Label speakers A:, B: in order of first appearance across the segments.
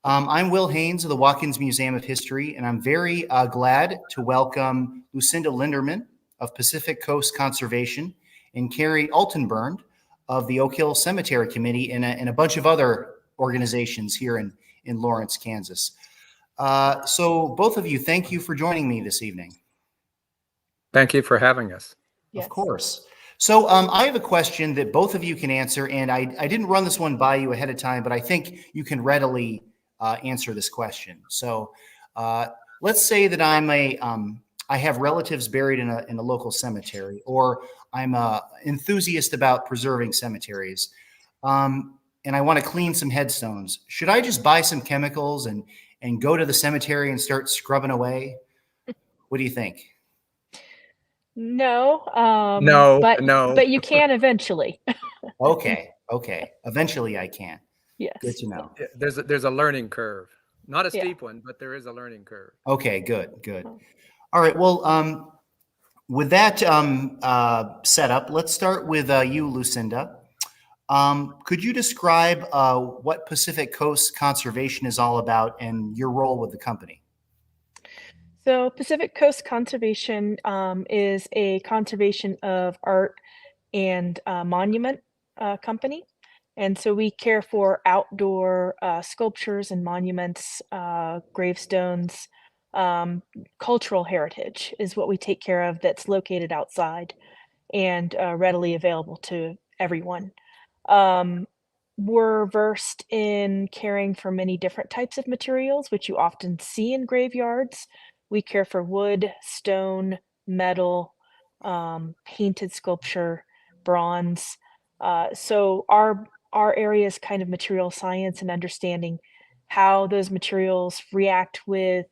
A: I'm Will Haynes of the Watkins Museum of History, and I'm very glad to welcome Lucinda Lindermann of Pacific Coast Conservation and Carrie Altenburn of the Oak Hill Cemetery Committee and a bunch of other organizations here in Lawrence, Kansas. So both of you, thank you for joining me this evening.
B: Thank you for having us.
A: Yes. Of course. So I have a question that both of you can answer, and I didn't run this one by you ahead of time, but I think you can readily answer this question. So let's say that I have relatives buried in a local cemetery, or I'm an enthusiast about preserving cemeteries, and I want to clean some headstones. Should I just buy some chemicals and go to the cemetery and start scrubbing away? What do you think?
C: No.
B: No.
C: But you can eventually.
A: Okay. Eventually I can.
C: Yes.
A: Good to know.
B: There's a learning curve. Not a steep one, but there is a learning curve.
A: Okay, good. All right, well, with that set up, let's start with you, Lucinda. Could you describe what Pacific Coast Conservation is all about and your role with the company?
C: So Pacific Coast Conservation is a conservation of art and monument company. And so we care for outdoor sculptures and monuments, gravestones, cultural heritage is what we take care of that's located outside and readily available to everyone. We're versed in caring for many different types of materials, which you often see in graveyards. We care for wood, stone, metal, painted sculpture, bronze. So our area is kind of material science and understanding how those materials react with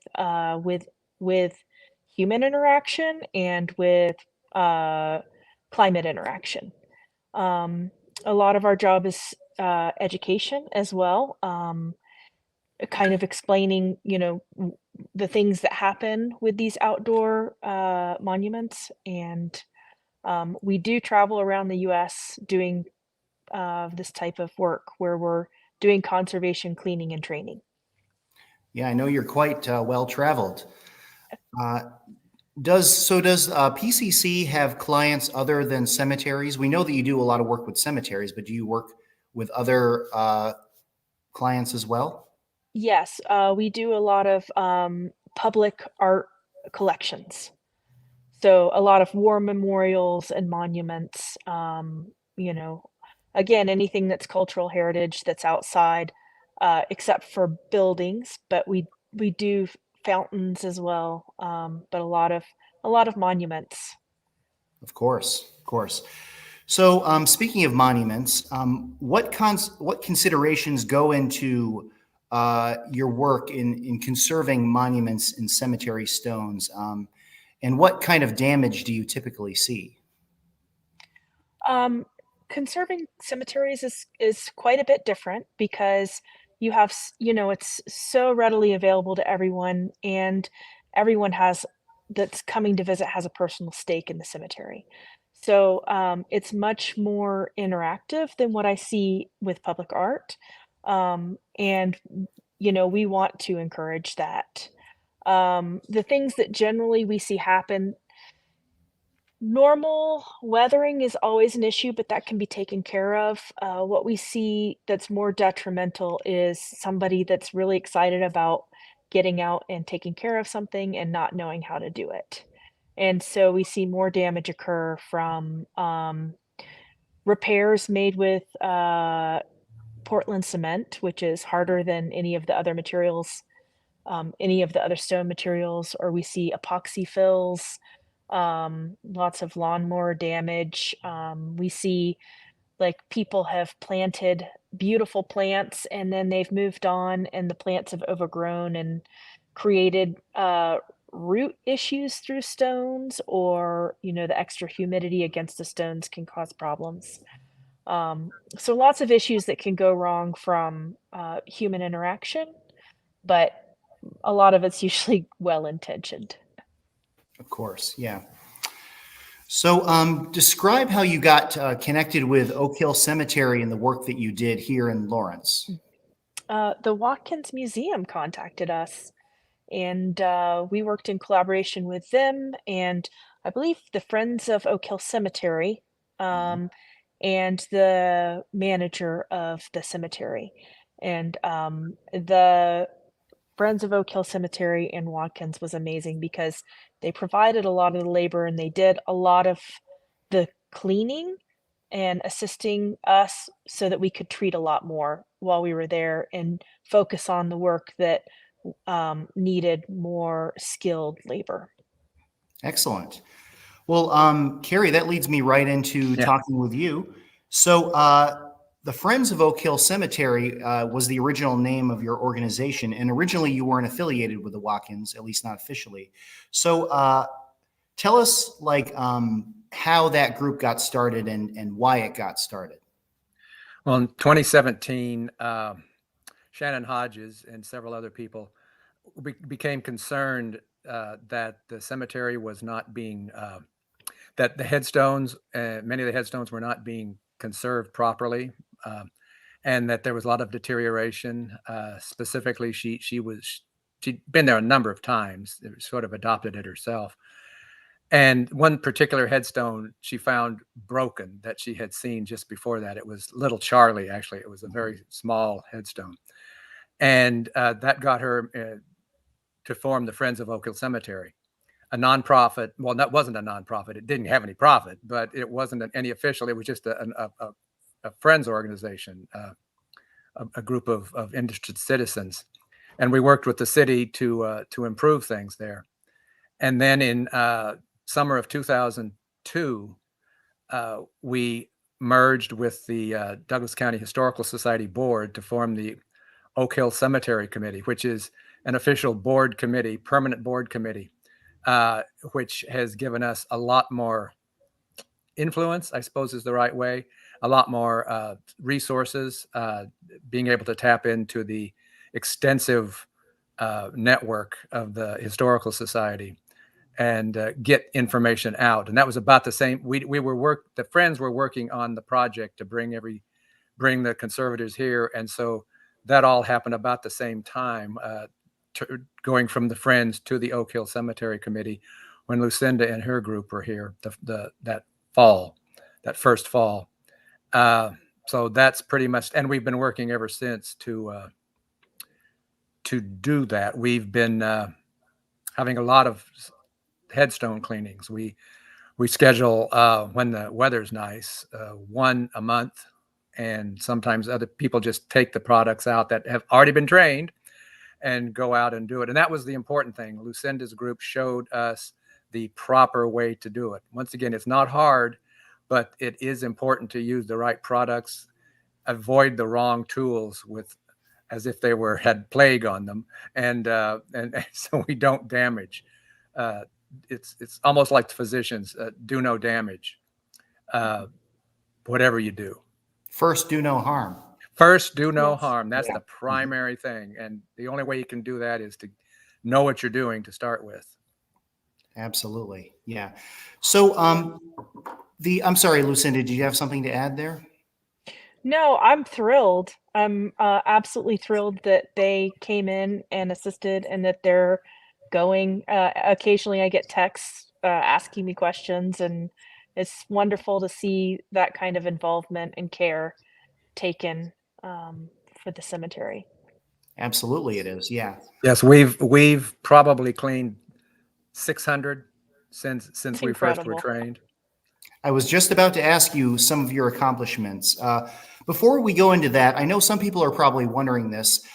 C: human interaction and with climate interaction. A lot of our job is education as well, kind of explaining, the things that happen with these outdoor monuments. And we do travel around the U.S. doing this type of work where we're doing conservation, cleaning, and training.
A: Yeah, I know you're quite well-traveled. Does PCC have clients other than cemeteries? We know that you do a lot of work with cemeteries, but do you work with other clients as well?
C: Yes, we do a lot of public art collections. So a lot of war memorials and monuments, again, anything that's cultural heritage that's outside, except for buildings, but we do fountains as well, but a lot of monuments.
A: Of course. So speaking of monuments, what considerations go into your work in conserving monuments and cemetery stones, and what kind of damage do you typically see?
C: Conserving cemeteries is quite a bit different because you have, it's so readily available to everyone, and everyone that's coming to visit has a personal stake in the cemetery. So it's much more interactive than what I see with public art. And, we want to encourage that. The things that generally we see happen, normal weathering is always an issue, but that can be taken care of. What we see that's more detrimental is somebody that's really excited about getting out and taking care of something and not knowing how to do it. And so we see more damage occur from repairs made with Portland cement, which is harder than any of the other materials, any of the other stone materials, or we see epoxy fills, lots of lawnmower damage. We see like people have planted beautiful plants and then they've moved on and the plants have overgrown and created root issues through stones, or the extra humidity against the stones can cause problems. So lots of issues that can go wrong from human interaction, but a lot of it's usually well-intentioned.
A: Of course, yeah. So describe how you got connected with Oak Hill Cemetery and the work that you did here in Lawrence.
C: The Watkins Museum contacted us, and we worked in collaboration with them, and I believe the Friends of Oak Hill Cemetery,
A: Mhm.
C: um, and the manager of the cemetery. And the Friends of Oak Hill Cemetery in Watkins was amazing because they provided a lot of the labor and they did a lot of the cleaning and assisting us so that we could treat a lot more while we were there and focus on the work that needed more skilled labor.
A: Excellent. Well, Carrie, that leads me right into
B: Yeah.
A: talking with you. So, the Friends of Oak Hill Cemetery was the original name of your organization, and originally you weren't affiliated with the Watkins, at least not officially. So, tell us, like, how that group got started and why it got started.
B: Well, in 2017, Shannon Hodges and several other people became concerned that the cemetery was not being, that the headstones, many of the headstones were not being conserved properly, and that there was a lot of deterioration. Specifically, she'd been there a number of times, sort of adopted it herself. And one particular headstone she found broken that she had seen just before that. It was little Charlie, actually. It was a very small headstone. And that got her to form the Friends of Oak Hill Cemetery, a nonprofit. Well, that wasn't a nonprofit. It didn't have any profit, but it wasn't any official. It was just a friends organization, a group of interested citizens. And we worked with the city to improve things there. And then in summer of 2002, we merged with the Douglas County Historical Society Board to form the Oak Hill Cemetery Committee, which is an official board committee, permanent board committee, which has given us a lot more influence, I suppose is the right way, a lot more resources, being able to tap into the extensive network of the Historical Society and get information out. And that was about the same. The friends were working on the project to bring the conservators here. And so that all happened about the same time, going from the Friends to the Oak Hill Cemetery Committee when Lucinda and her group were here that first fall. So that's pretty much, and we've been working ever since to do that. We've been having a lot of headstone cleanings. We schedule when the weather's nice, one a month, and sometimes other people just take the products out that have already been trained and go out and do it. And that was the important thing. Lucinda's group showed us the proper way to do it. Once again, it's not hard, but it is important to use the right products, avoid the wrong tools as if they had plague on them, and so we don't damage. It's almost like the physicians, do no damage, whatever you do.
A: First, do no harm.
B: First, do no
C: Yes.
B: harm. That's
A: Yeah.
B: the primary thing. And the only way you can do that is to know what you're doing to start with.
A: Absolutely. Yeah. So, I'm sorry, Lucinda, did you have something to add there?
C: No, I'm thrilled. I'm absolutely thrilled that they came in and assisted and that they're going. Occasionally, I get texts asking me questions, and it's wonderful to see that kind of involvement and care taken for the cemetery.
A: Absolutely, it is. Yeah.
B: Yes, we've probably cleaned 600 since
C: It's
B: we first were
C: incredible.
B: trained.
A: I was just about to ask you some of your accomplishments. Before we go into that, I know some people are probably wondering this.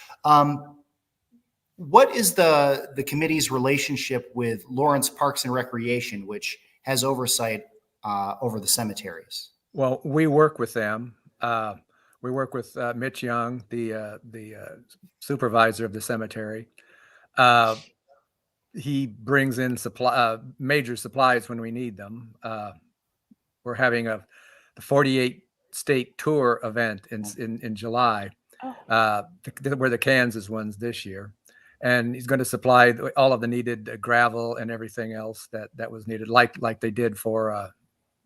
A: What is the committee's relationship with Lawrence Parks and Recreation, which has oversight over the cemeteries?
B: Well, we work with them. We work with Mitch Young, the supervisor of the cemetery. He brings in major supplies when we need them. We're having the 48 state tour event in July.
C: Oh,
B: We're the Kansas ones this year. And he's going to supply all of the needed gravel and everything else that was needed, like they did for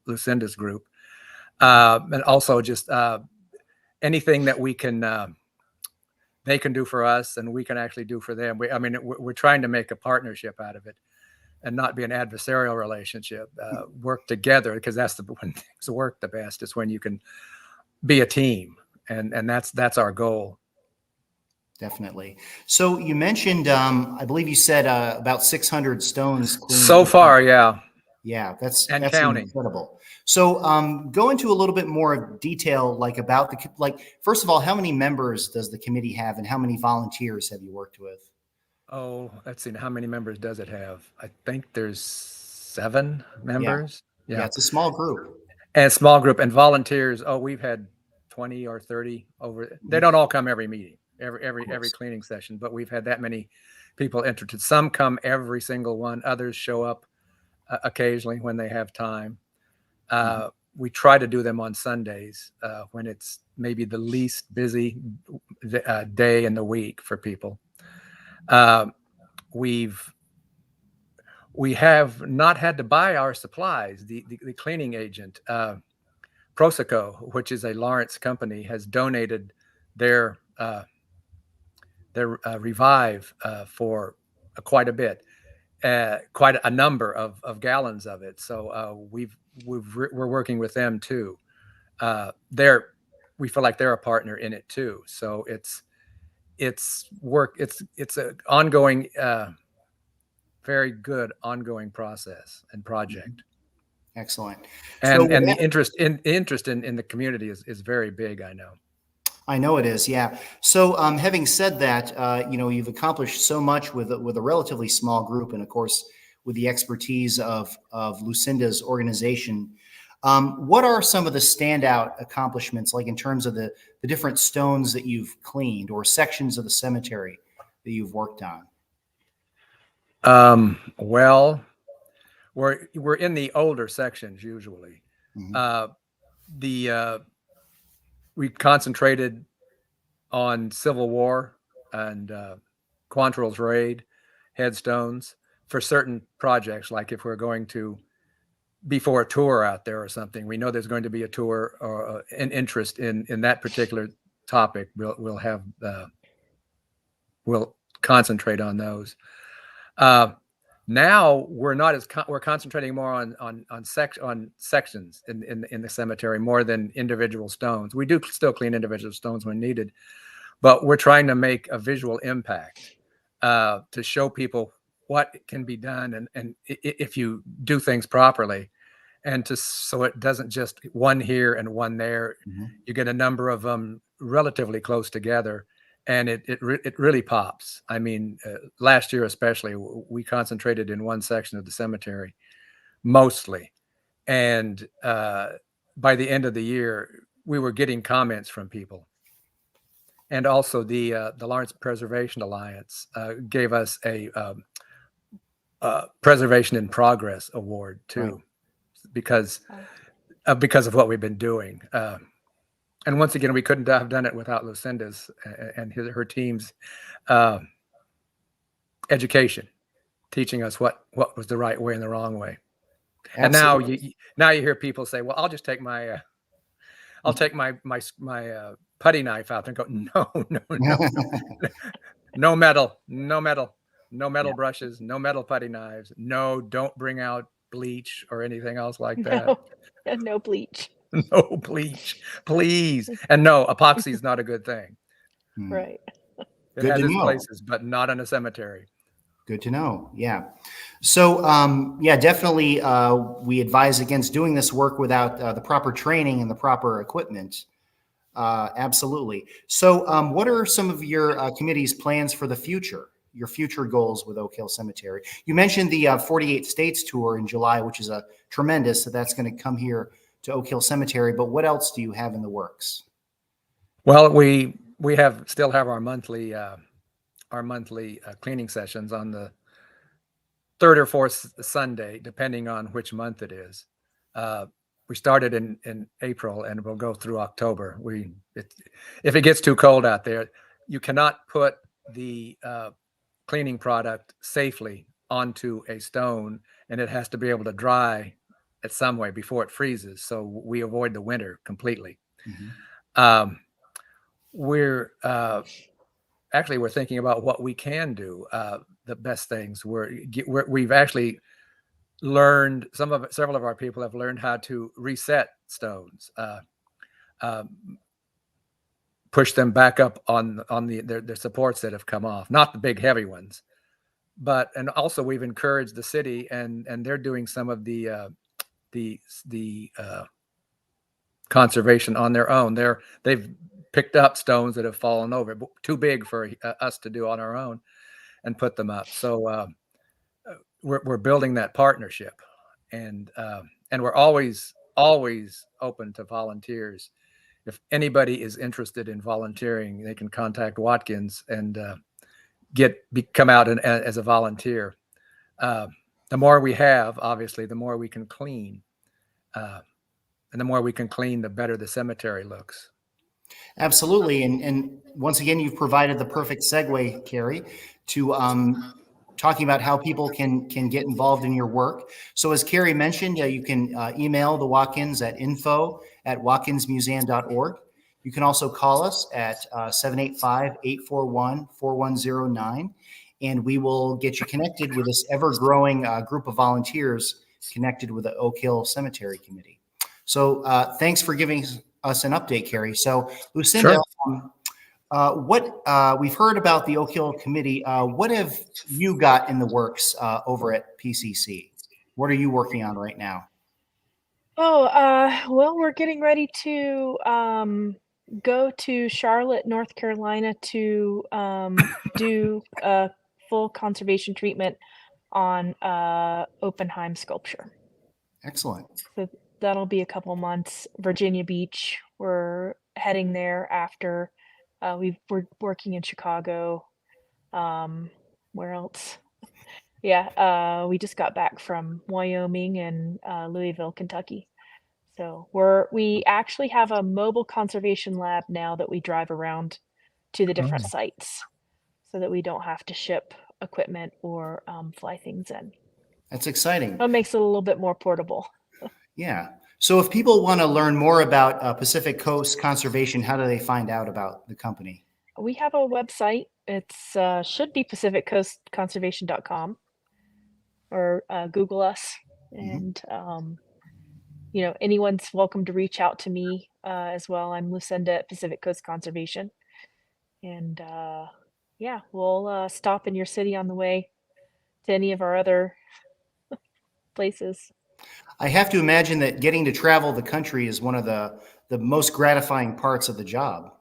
B: Lucinda's group. And also just anything that we can they can do for us and we can actually do for them. We're trying to make a partnership out of it and not be an adversarial relationship. Work together, because that's when things work the best, is when you can be a team, and that's our goal.
A: Definitely. So you mentioned, I believe you said about 600 stones cleaned
B: So far, yeah.
A: Yeah, that's
B: counting.
A: incredible. So go into a little bit more detail, like about first of all, how many members does the committee have, and how many volunteers have you worked with?
B: Oh, let's see. How many members does it have? I think there's 7 members.
A: Yeah, it's a small group.
B: And small group and volunteers. Oh, we've had 20 or 30 over. They don't all come every meeting, every cleaning session, but we've had that many people interested. Some come every single one. Others show up occasionally when they have time. We try to do them on Sundays when it's maybe the least busy day in the week for people. We have not had to buy our supplies. The cleaning agent, Proseco, which is a Lawrence company, has donated their Revive for quite a bit, quite a number of gallons of it. So we're working with them too. We feel like they're a partner in it too. So it's work. It's an ongoing, very good ongoing process and project.
A: Excellent.
B: And the interest in the community is very big.
A: I know it is. Yeah. So having said that, you've accomplished so much with a relatively small group, and of course with the expertise of Lucinda's organization. What are some of the standout accomplishments, like in terms of the different stones that you've cleaned or sections of the cemetery that you've worked on?
B: Well, we're in the older sections usually. We concentrated on Civil War and Quantrill's Raid headstones for certain projects, like if we're going to before a tour out there or something, we know there's going to be a tour or an interest in that particular topic. We'll concentrate on those. Now we're not as we're concentrating more on sections in the cemetery more than individual stones. We do still clean individual stones when needed, but we're trying to make a visual impact to show people what can be done and if you do things properly, and so it doesn't just one here and one there. You get a number of them relatively close together. And it really pops. I mean, last year especially, we concentrated in one section of the cemetery mostly, and by the end of the year, we were getting comments from people. And also, the Lawrence Preservation Alliance gave us a Preservation in Progress award too, because of what we've been doing. And once again, we couldn't have done it without Lucinda's and her team's education, teaching us what was the right way and the wrong way. Absolutely. And now you hear people say, "Well, I'll just take my putty knife out," and go, "No metal brushes, no metal putty knives. No, don't bring out bleach or anything else like that.
C: No bleach."
B: No bleach, please. And no, epoxy is not a good thing.
C: Right.
B: It has its places, but not in a cemetery.
A: Good to know. Yeah. So, definitely we advise against doing this work without the proper training and the proper equipment. Absolutely. So what are some of your committee's plans for the future, your future goals with Oak Hill Cemetery? You mentioned the 48 States tour in July, which is tremendous. So that's going to come here to Oak Hill Cemetery, but what else do you have in the works?
B: Well, we still have our monthly cleaning sessions on the 3rd or 4th Sunday, depending on which month it is. We started in April and we'll go through October. If it gets too cold out there, you cannot put the cleaning product safely onto a stone, and it has to be able to dry at some way before it freezes. So we avoid the winter completely. We're actually we're thinking about what we can do. The best things we've actually learned. Several of our people have learned how to reset stones, push them back up on their supports that have come off, not the big heavy ones, and also we've encouraged the city, and they're doing some of the conservation on their own. They've picked up stones that have fallen over, too big for us to do on our own, and put them up. So we're building that partnership, and we're always open to volunteers. If anybody is interested in volunteering, they can contact Watkins and come out as a volunteer. The more we have, obviously, the more we can clean. And the more we can clean, the better the cemetery looks.
A: Absolutely. And once again, you've provided the perfect segue, Carrie, to talking about how people can get involved in your work. So as Carrie mentioned, you can email the Watkins at info@watkinsmuseum.org. You can also call us at 785-841-4109, and we will get you connected with this ever-growing group of volunteers connected with the Oak Hill Cemetery Committee. So thanks for giving us an update, Carrie. So Lucinda,
B: Sure.
A: What we've heard about the Oak Hill Committee. What have you got in the works over at PCC? What are you working on right now?
C: Oh, well, we're getting ready to go to Charlotte, North Carolina to do a full conservation treatment on Oppenheim sculpture.
A: Excellent.
C: So that'll be a couple months. Virginia Beach, we're heading there after. We're working in Chicago. Where else? Yeah, we just got back from Wyoming and Louisville, Kentucky. So we actually have a mobile conservation lab now that we drive around to the different sites so that we don't have to ship equipment or fly things in.
A: That's exciting.
C: It makes it a little bit more portable.
A: Yeah. So if people want to learn more about Pacific Coast Conservation, how do they find out about the company?
C: We have a website. It's should be pacificcoastconservation.com, or Google us, and anyone's welcome to reach out to me as well. I'm Lucinda at Pacific Coast Conservation, and we'll stop in your city on the way to any of our other places.
A: I have to imagine that getting to travel the country is one of the most gratifying parts of the job.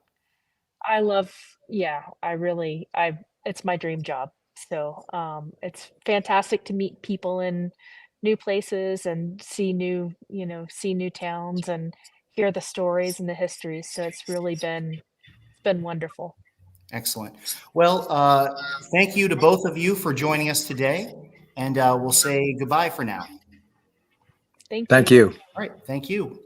C: It's my dream job. So it's fantastic to meet people in new places and see new towns and hear the stories and the histories. So it's been wonderful.
A: Excellent. Well, thank you to both of you for joining us today, and we'll say goodbye for now.
C: Thank you.
B: Thank you.
A: All right. Thank you.